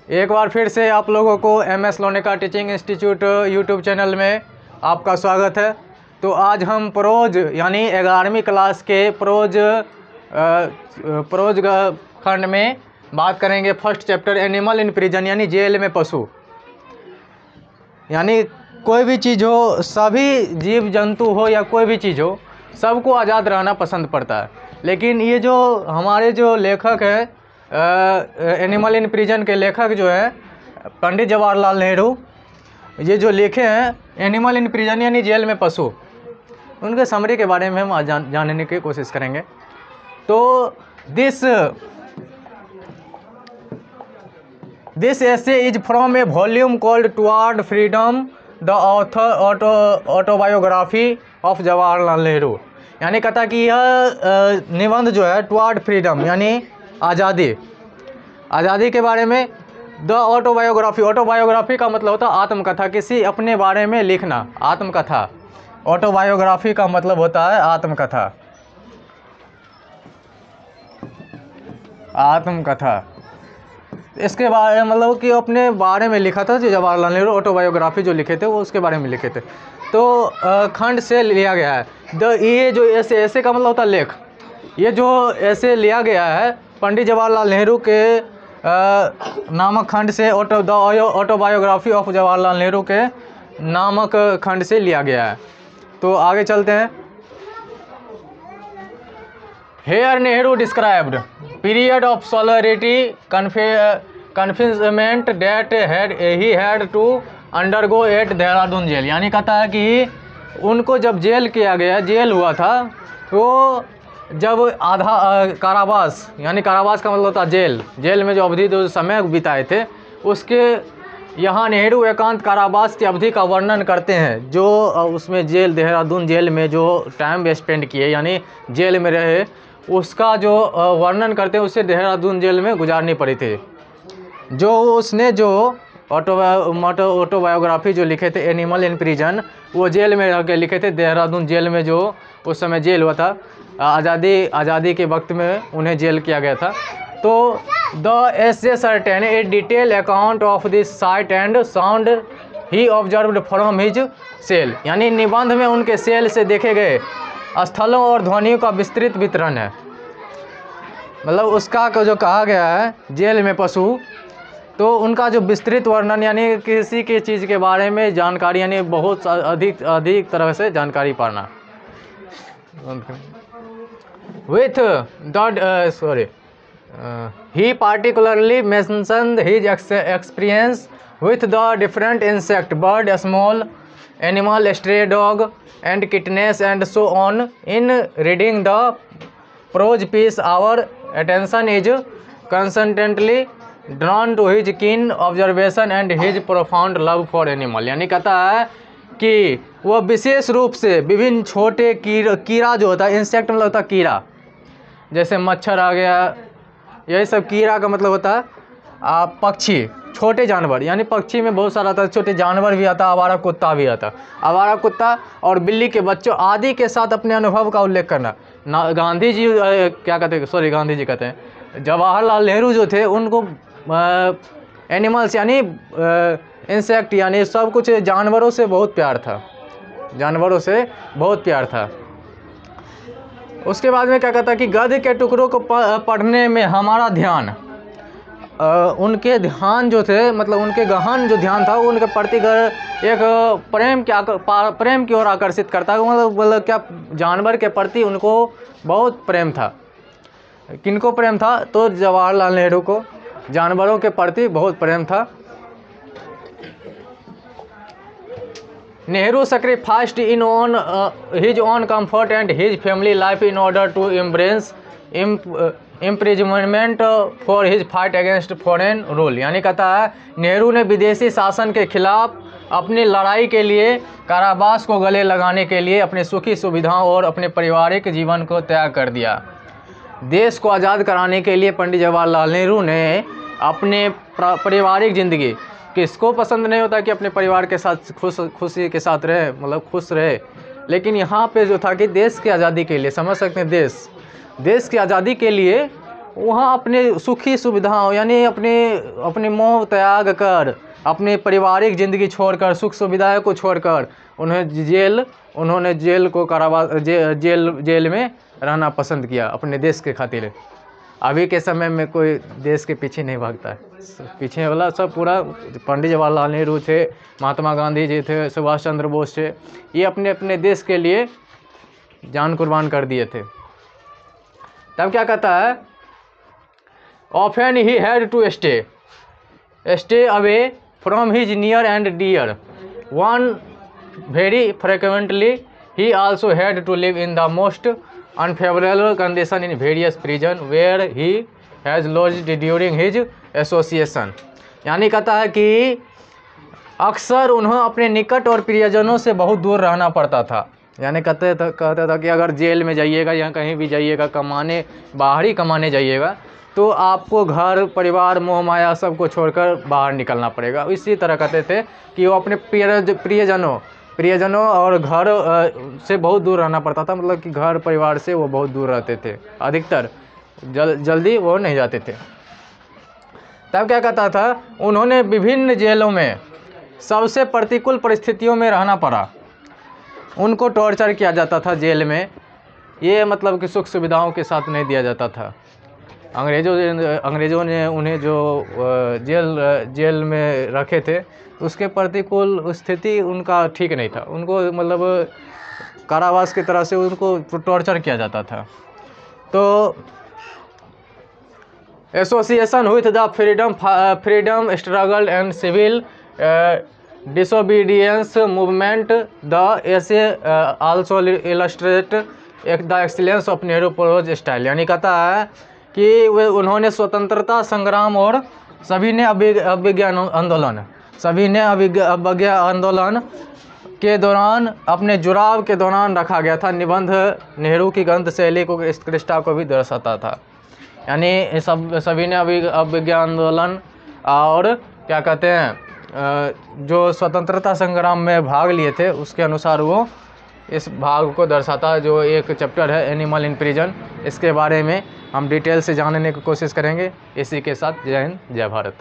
एक बार फिर से आप लोगों को MS Lonika teaching institute YouTube channel में आपका स्वागत है। तो आज हम प्रोज यानी 11वीं क्लास के प्रोज खंड में बात करेंगे। First chapter animal in prison यानी जेल में पशु। यानी कोई भी चीज़ हो, सभी जीव जंतु हो या कोई भी चीज़ हो, सबको आज़ाद रहना पसंद पड़ता है। लेकिन ये जो हमारे जो लेखक हैं एनिमल इन प्रिजन के लेखक जो है पंडित जवाहरलाल नेहरू, ये जो लिखे हैं एनिमल इन प्रिजन यानी जेल में पशु, उनके समरी के बारे में हम आज जानने की कोशिश करेंगे। तो this essay is from a volume called Toward Freedom, the author autobiography of Jawaharlal Nehru. यानी कहता कि यह निबंध जो है टुवार्ड फ्रीडम यानी आज़ादी के बारे में। द ऑटोबायोग्राफी का मतलब होता है आत्मकथा, किसी अपने बारे में लिखना, आत्मकथा। ऑटोबायोग्राफी का मतलब होता है आत्मकथा। इसके बारे में मतलब कि अपने बारे में लिखा था जो जवाहरलाल नेहरू, ऑटोबायोग्राफी जो लिखे थे वो उसके बारे में लिखे थे। तो खंड से लिया गया है। ये जो ऐसे का मतलब होता है लेख। ये जो ऐसे लिया गया है पंडित जवाहरलाल नेहरू के नामक खंड से, the autobiography of Jawaharlal Nehru के नामक खंड से लिया गया है। तो आगे चलते हैं। Here Nehru described period of solitary confinement that he had to undergo at Dehradun jail. यानी कहता है कि उनको जब जेल हुआ था, तो जब कारावास, यानी कारावास का मतलब होता है जेल में जो अवधि जो समय बिताए थे, उसके यहाँ नेहरू एकांत कारावास की अवधि का वर्णन करते हैं। जो उसमें देहरादून जेल में जो टाइम स्पेंड किए यानी जेल में रहे, उसका जो वर्णन करते हैं, उससे देहरादून जेल में गुजारनी पड़ी थी। जो उसने जो ऑटोबायोग्राफी जो लिखे थे एनिमल इन प्रिजन, वो जेल में रह के लिखे थे, देहरादून जेल में जो उस समय जेल हुआ था, आज़ादी के वक्त में उन्हें जेल किया गया था। तो the essay certain a detailed account of this sight and sound he observed from his cell। यानी निबंध में उनके सेल से देखे गए स्थलों और ध्वनियों का विस्तृत वितरण है। मतलब उसका जो कहा गया है जेल में पशु, तो उनका जो विस्तृत वर्णन यानी किसी की चीज़ के बारे में जानकारी, यानी बहुत अधिक तरह से जानकारी पाना। With he particularly mentioned his experience with the different insect, bird, small animal, stray dog and kittens and so on. In reading the prose piece, our attention is constantly drawn to his keen observation and his profound love for animal। यानी कहता है कि वह विशेष रूप से विभिन्न छोटे कीड़ा जो होता है, इंसेक्ट मतलब होता है कीड़ा, जैसे मच्छर आ गया, यही सब कीड़ा का मतलब होता है पक्षी, छोटे जानवर। यानी पक्षी में बहुत सारा आता है, छोटे जानवर भी आता है, आवारा कुत्ता भी आता है। आवारा कुत्ता और बिल्ली के बच्चों आदि के साथ अपने अनुभव का उल्लेख करना। गांधी जी कहते हैं, जवाहरलाल नेहरू जो थे उनको एनिमल्स यानी इंसेक्ट यानी सब कुछ जानवरों से बहुत प्यार था। उसके बाद में क्या कहता है कि गद्य के टुकड़ों को पढ़ने में हमारा ध्यान, उनके ध्यान जो थे, मतलब उनके गहन जो ध्यान था, उनके प्रति एक प्रेम की ओर आकर्षित करता है। मतलब क्या जानवर के प्रति उनको बहुत प्रेम था। किनको प्रेम था? तो जवाहरलाल नेहरू को जानवरों के प्रति बहुत प्रेम था। Nehru sacrificed his own comfort and his family life in order to embrace imprisonment for his fight against foreign rule। यानी कहता है नेहरू ने विदेशी शासन के खिलाफ अपनी लड़ाई के लिए कारावास को गले लगाने के लिए अपने सुखी सुविधाओं और अपने पारिवारिक जीवन को त्याग कर दिया। देश को आज़ाद कराने के लिए पंडित जवाहरलाल नेहरू ने अपने पारिवारिक ज़िंदगी, किसको पसंद नहीं होता कि अपने परिवार के साथ खुशी के साथ रहे, मतलब खुश रहे। लेकिन यहाँ पे जो था कि देश की आज़ादी के लिए, समझ सकते हैं, देश की आज़ादी के लिए वहाँ अपने सुखी सुविधाओं यानी अपने मोह त्याग कर, अपनी पारिवारिक ज़िंदगी छोड़कर, सुख सुविधाओं को छोड़कर उन्होंने जेल को कारावास जेल में रहना पसंद किया अपने देश के खातिर। अभी के समय में कोई देश के पीछे नहीं भागता है, पीछे वाला सब पूरा पंडित जवाहरलाल नेहरू थे, महात्मा गांधी जी थे, सुभाष चंद्र बोस थे, ये अपने अपने देश के लिए जान कुर्बान कर दिए थे। तब क्या कहता है, often he had to stay away from his near and dear one, very frequently he also had to live in the most unfavorable condition in various prison where he has lodged during his association। यानी कहता है कि अक्सर उन्हें अपने निकट और प्रियजनों से बहुत दूर रहना पड़ता था। यानी कहता था कि अगर जेल में जाइएगा या कहीं भी जाइएगा कमाने, बाहर ही कमाने जाइएगा, तो आपको घर परिवार मोह माया सबको छोड़कर बाहर निकलना पड़ेगा। इसी तरह कहते थे कि वो अपने प्रियजनों और घर से बहुत दूर रहना पड़ता था, मतलब कि घर परिवार से वो बहुत दूर रहते थे, अधिकतर जल्दी वो नहीं जाते थे। तब क्या कहता था, उन्होंने विभिन्न जेलों में सबसे प्रतिकूल परिस्थितियों में रहना पड़ा, उनको टॉर्चर किया जाता था जेल में, ये मतलब कि सुख सुविधाओं के साथ नहीं दिया जाता था। अंग्रेज़ों ने उन्हें जो जेल में रखे थे उसके प्रतिकूल स्थिति उनका ठीक नहीं था, उनको मतलब कारावास की तरह से उनको टॉर्चर किया जाता था। तो association with the freedom struggle and civil disobedience movement the essay also illustrate the excellence of Nehru prose style. यानी कहता है कि वे उन्होंने स्वतंत्रता संग्राम और सविनय अवज्ञा आंदोलन के दौरान अपने जुड़ाव के दौरान रखा गया था। निबंध नेहरू की ग्रंथ शैली को उत्कृष्टता को भी दर्शाता था। यानी सविनय अवज्ञा आंदोलन और क्या कहते हैं जो स्वतंत्रता संग्राम में भाग लिए थे उसके अनुसार वो इस भाग को दर्शाता है। जो एक चैप्टर है एनिमल इन प्रिजन, इसके बारे में हम डिटेल से जानने की कोशिश करेंगे। इसी के साथ जय हिंद जय भारत।